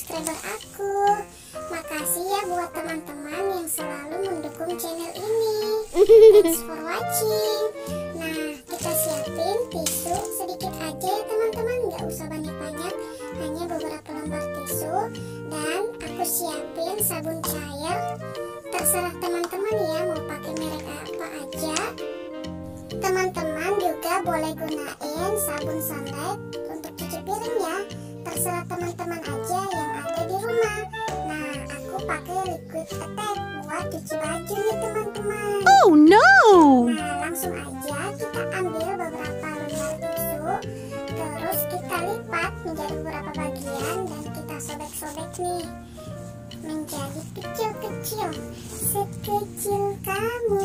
subscriber aku. Makasih ya buat teman-teman yang selalu mendukung channel ini. Thanks for watching. Nah, kita siapin tisu sedikit aja ya teman-teman, nggak usah banyak-banyak, hanya beberapa lembar tisu. Dan aku siapin sabun cair, terserah teman-teman ya mau pakai merek apa aja. Teman-teman juga boleh gunain sabun sunlight untuk cuci piring ya, terserah teman-teman aja yang ada di rumah. Nah, aku pakai liquid attack buat cuci baju nih teman-teman. Oh no! Nah, langsung aja kita ambil beberapa lembar tisu, terus kita lipat menjadi beberapa bagian dan kita sobek-sobek nih menjadi kecil-kecil, sekecil kamu.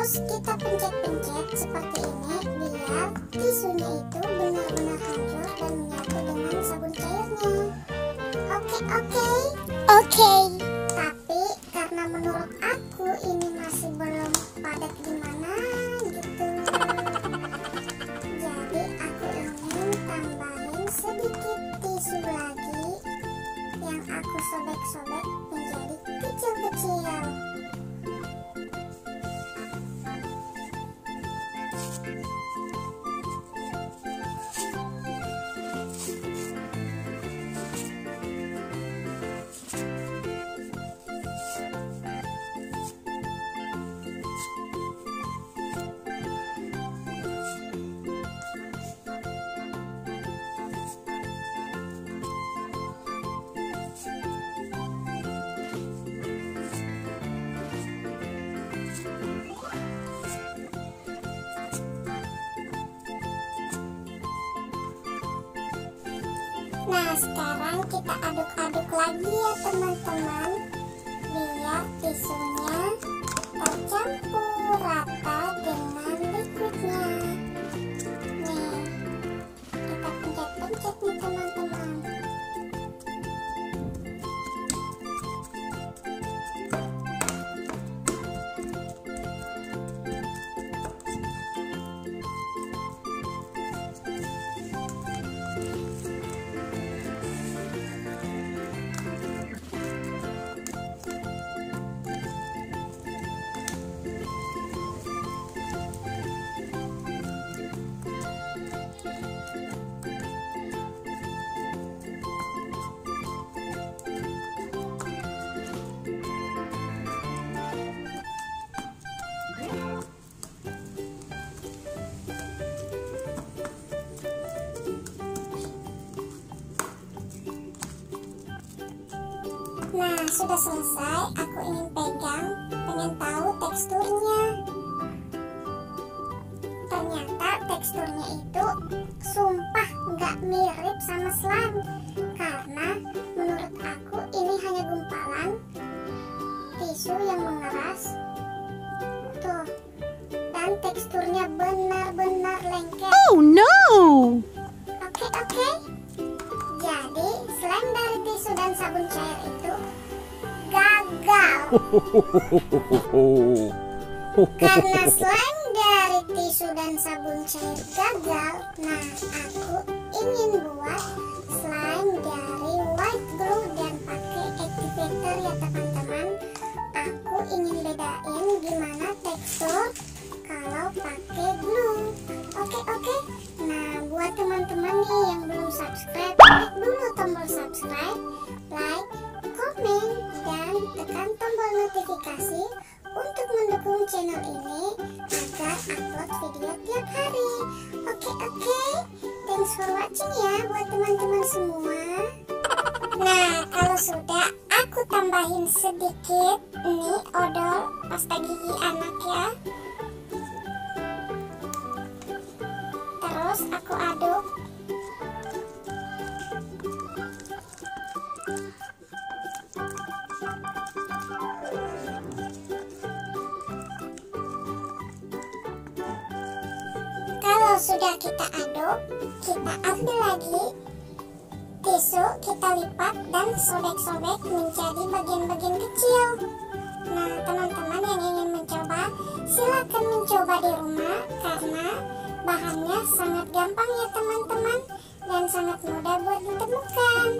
Kita pencet-pencet seperti ini biar tisunya itu benar-benar hancur dan menyatu dengan sabun cairnya. Oke. Tapi karena menurut aku ini masih belum padat gimana gitu, jadi aku ingin tambahin sedikit tisu lagi yang aku sobek-sobek menjadi kecil-kecil. Nah, sekarang kita aduk-aduk lagi ya teman-teman, biar tisunya tercampur rata dengan liquidnya. Nih, kita pencet-pencet nih teman-teman. Nah, sudah selesai. Aku ingin pegang, pengen tahu teksturnya. Ternyata teksturnya itu sumpah nggak mirip sama slime, karena menurut aku ini hanya gumpalan tisu yang mengeras tuh, dan teksturnya benar-benar lengket. Oh no! Oke. Jadi slime dari tisu dan sabun cair itu gagal. Karena slime dari tisu dan sabun cair gagal, nah aku ingin buat slime dari white glue dan pakai activator ya teman-teman. Aku ingin bedain gimana tekstur kalau pakai glue. Oke. Nah, buat teman-teman nih yang belum subscribe, klik dulu tombol subscribe, like, komen, dan tekan tombol notifikasi untuk mendukung channel ini agar upload video tiap hari. Oke. Thanks for watching ya buat teman-teman semua. Nah, kalau Kalau sudah, aku tambahin sedikit nih odol pasta gigi anak ya. Terus aku aduk. Kalau sudah kita aduk, kita ambil lagi tisu, kita lipat dan sobek-sobek menjadi bagian-bagian kecil. Nah, teman-teman yang ingin mencoba, silakan mencoba di rumah karena bahannya sangat gampang ya teman-teman, dan sangat mudah buat ditemukan.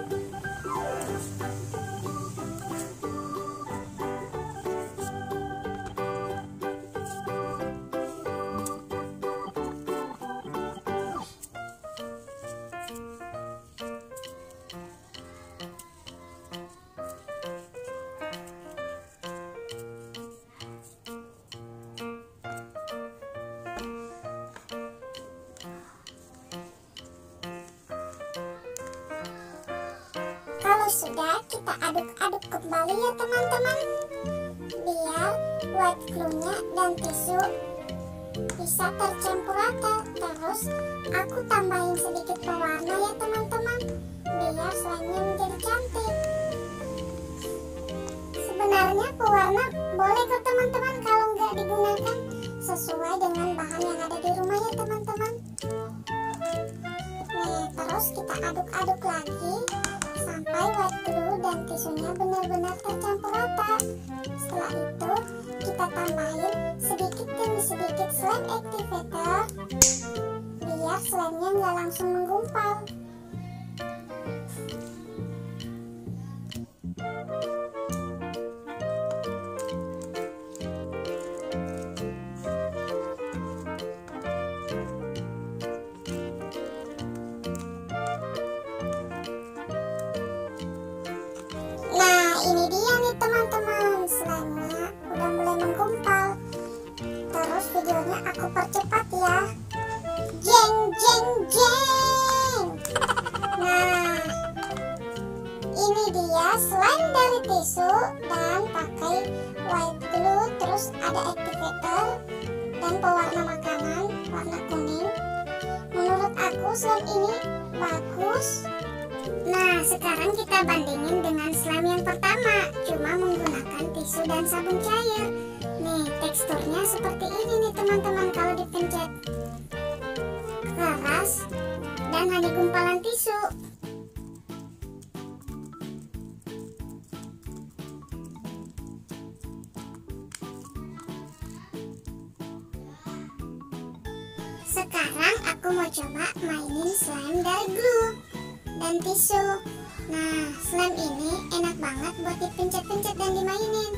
Kalau sudah, kita aduk-aduk kembali ya teman-teman, biar white glue-nya dan tisu bisa tercampur rata. Terus aku tambahin sedikit pewarna ya teman-teman, biar slime-nya menjadi cantik. Sebenarnya pewarna boleh kok teman-teman kalau nggak digunakan, sesuai dengan bahan yang ada di rumah ya teman-teman. Nih, terus kita aduk-aduk lagi sampai white glue dan tisunya benar-benar tercampur rata. Setelah itu kita tambahin sedikit demi sedikit slime activator biar slime-nya nggak langsung menggumpal. Ini dia nih teman-teman, slime-nya udah mulai menggumpal. Terus videonya aku percepat ya. Jeng jeng jeng. Nah, ini dia slime dari tisu dan pakai white glue, terus ada activator dan pewarna makanan warna kuning. Menurut aku slime ini bagus. Nah, sekarang kita bandingin dengan slime yang pertama, cuma menggunakan tisu dan sabun cair. Nih, teksturnya seperti ini nih teman-teman kalau dipencet. Keras dan hanya gumpalan tisu. Sekarang aku mau coba mainin slime dari glue dan tisu. Nah, slime ini enak banget buat dipencet-pencet dan dimainin.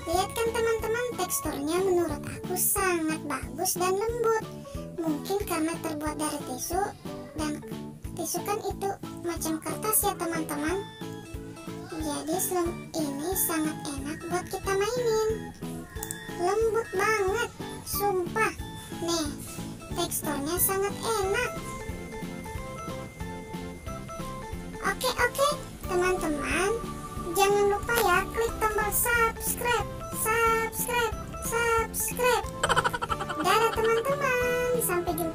Lihat kan teman-teman, teksturnya menurut aku sangat bagus dan lembut. Mungkin karena terbuat dari tisu, dan tisu kan itu macam kertas ya teman-teman. Jadi slime ini sangat enak buat kita mainin. Lembut banget, sumpah. Nih, teksturnya sangat enak. Oke, teman-teman, jangan lupa ya klik tombol subscribe. Dadah teman-teman, sampai jumpa